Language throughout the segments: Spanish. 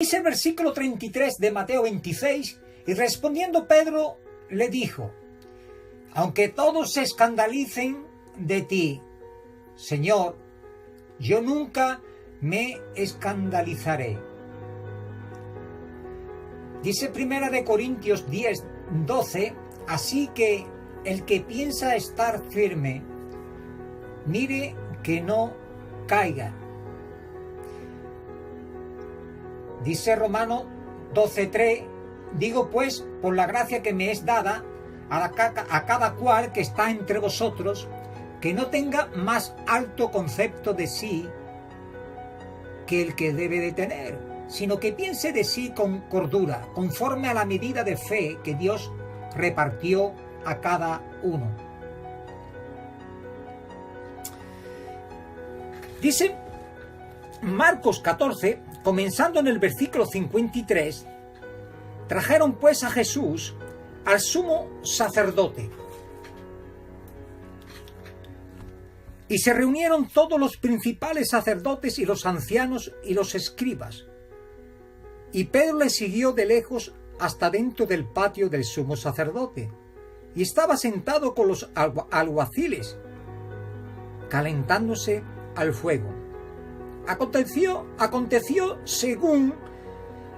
Dice el versículo 33 de Mateo 26, y respondiendo Pedro le dijo: aunque todos se escandalicen de ti, Señor, yo nunca me escandalizaré. Dice 1 de Corintios 10, 12, así que el que piensa estar firme, mire que no caiga. Dice Romanos 12:3, digo pues, por la gracia que me es dada, a cada cual que está entre vosotros, que no tenga más alto concepto de sí que el que debe de tener, sino que piense de sí con cordura, conforme a la medida de fe que Dios repartió a cada uno. Dice Marcos 14, comenzando en el versículo 53, trajeron pues a Jesús al sumo sacerdote, y se reunieron todos los principales sacerdotes y los ancianos y los escribas, y Pedro le siguió de lejos hasta dentro del patio del sumo sacerdote, y estaba sentado con los alguaciles, calentándose al fuego. Aconteció según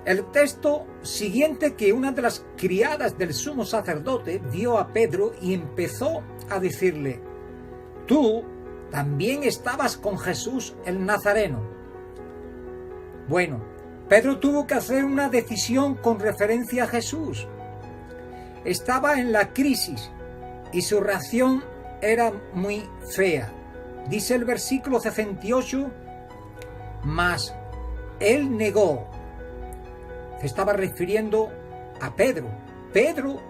el texto siguiente, que una de las criadas del sumo sacerdote vio a Pedro y empezó a decirle: tú también estabas con Jesús el Nazareno. Bueno, Pedro tuvo que hacer una decisión con referencia a Jesús. Estaba en la crisis y su reacción era muy fea. Dice el versículo 68, mas él negó. Se estaba refiriendo a Pedro. Pedro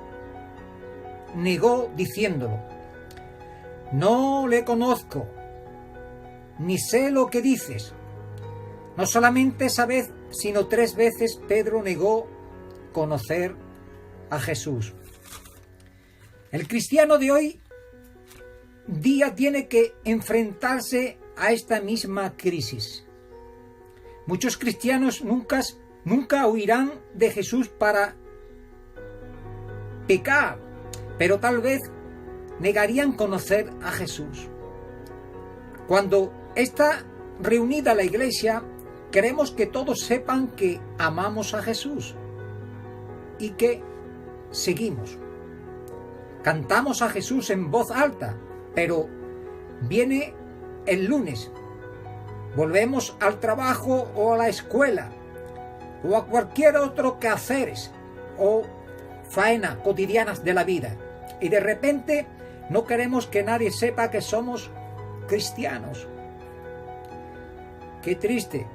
negó diciéndolo: no le conozco, ni sé lo que dices. No solamente esa vez, sino 3 veces Pedro negó conocer a Jesús. El cristiano de hoy día tiene que enfrentarse a esta misma crisis. Muchos cristianos nunca huirán de Jesús para pecar, pero tal vez negarían conocer a Jesús. Cuando está reunida la iglesia, queremos que todos sepan que amamos a Jesús y que seguimos. Cantamos a Jesús en voz alta, pero viene el lunes, volvemos al trabajo o a la escuela o a cualquier otro quehaceres o faena cotidianas de la vida, y de repente no queremos que nadie sepa que somos cristianos. Qué triste,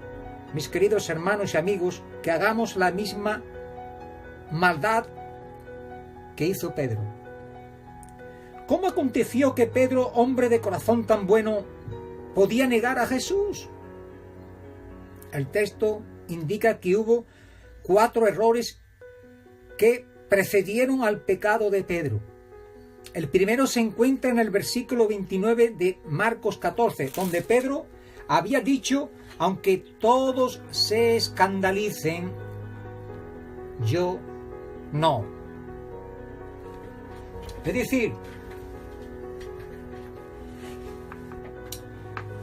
mis queridos hermanos y amigos, que hagamos la misma maldad que hizo Pedro. ¿Cómo aconteció que Pedro, hombre de corazón tan bueno, podía negar a Jesús? El texto indica que hubo 4 errores que precedieron al pecado de Pedro. El primero se encuentra en el versículo 29 de Marcos 14, donde Pedro había dicho: aunque todos se escandalicen, yo no. Es decir,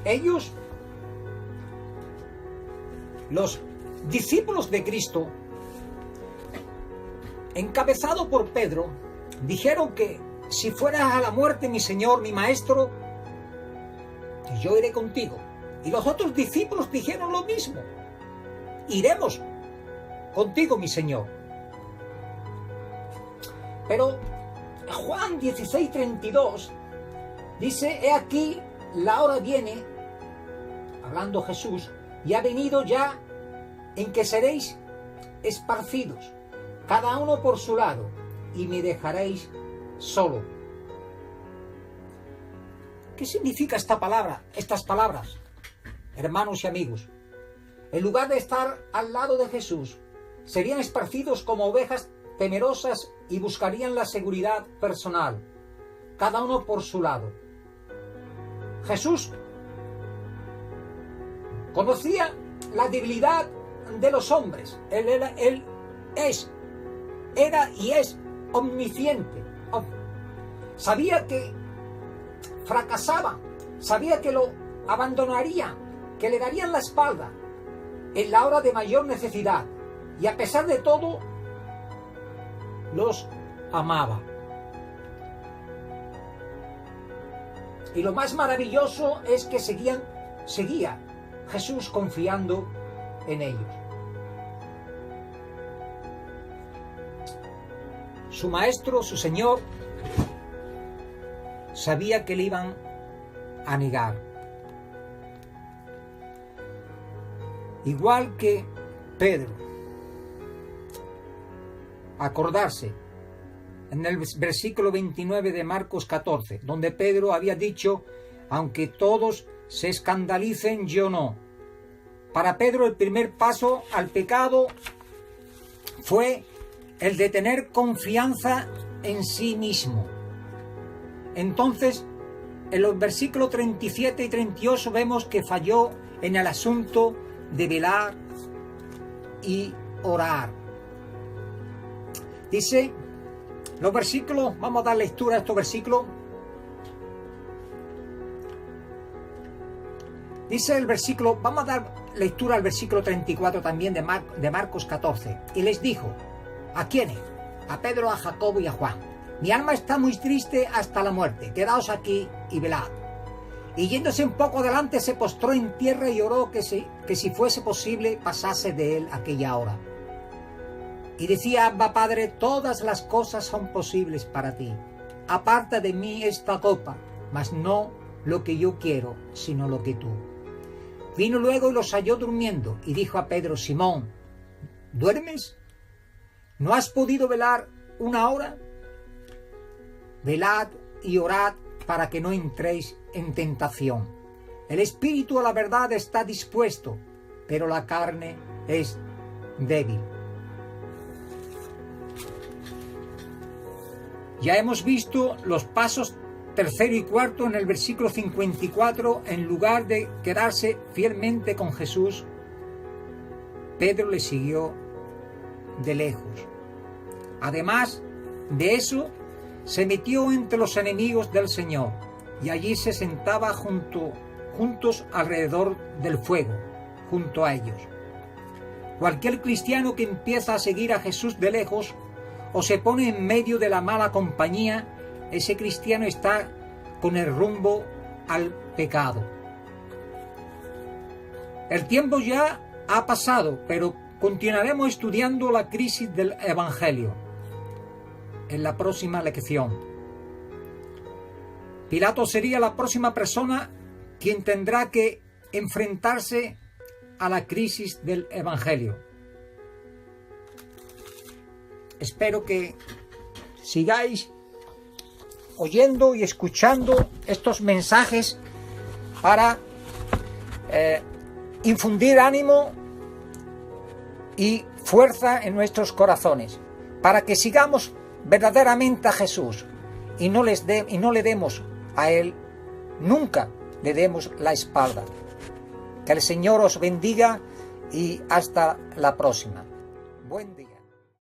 ellos, los discípulos de Cristo, encabezado por Pedro, dijeron que si fueras a la muerte, mi Señor, mi Maestro, yo iré contigo. Y los otros discípulos dijeron lo mismo: iremos contigo, mi Señor. Pero Juan 16:32 dice: he aquí, la hora viene, hablando Jesús, y ha venido ya, en que seréis esparcidos, cada uno por su lado, y me dejaréis solo. ¿Qué significa estas palabras, hermanos y amigos? En lugar de estar al lado de Jesús, serían esparcidos como ovejas temerosas y buscarían la seguridad personal, cada uno por su lado. Jesús conocía la debilidad de los hombres. Él era y es omnisciente. Sabía que fracasaba, sabía que lo abandonaría, que le darían la espalda en la hora de mayor necesidad, y a pesar de todo los amaba. Y lo más maravilloso es que seguía Jesús confiando en ellos. Su maestro, su Señor, sabía que le iban a negar. Igual que Pedro. Acordarse en el versículo 29 de Marcos 14, donde Pedro había dicho: aunque todos se escandalicen, yo no. Para Pedro el primer paso al pecado fue el de tener confianza en sí mismo. Entonces, en los versículos 37 y 38 vemos que falló en el asunto de velar y orar. Dice los versículos, vamos a dar lectura a estos versículos. Dice el versículo, vamos a dar lectura al versículo 34 también de Marcos 14. Y les dijo: ¿a quiénes? A Pedro, a Jacobo y a Juan: mi alma está muy triste hasta la muerte, quedaos aquí y velad. Y yéndose un poco adelante, se postró en tierra y oró que si fuese posible pasase de él aquella hora. Y decía: Abba, Padre, todas las cosas son posibles para ti. Aparta de mí esta copa, mas no lo que yo quiero, sino lo que tú. Vino luego y los halló durmiendo, y dijo a Pedro: Simón, ¿duermes? ¿No has podido velar una hora? Velad y orad para que no entréis en tentación. El espíritu a la verdad está dispuesto, pero la carne es débil. Ya hemos visto los pasos tercero y cuarto en el versículo 54. En lugar de quedarse fielmente con Jesús, Pedro le siguió de lejos. Además de eso, se metió entre los enemigos del Señor, y allí se sentaba juntos alrededor del fuego, junto a ellos. Cualquier cristiano que empieza a seguir a Jesús de lejos o se pone en medio de la mala compañía, ese cristiano está con el rumbo al pecado. El tiempo ya ha pasado, pero continuaremos estudiando la crisis del Evangelio en la próxima lección. Pilato sería la próxima persona quien tendrá que enfrentarse a la crisis del Evangelio. Espero que sigáis oyendo y escuchando estos mensajes para infundir ánimo y fuerza en nuestros corazones, para que sigamos verdaderamente a Jesús y no le demos a Él, nunca le demos la espalda. Que el Señor os bendiga y hasta la próxima. Buen día.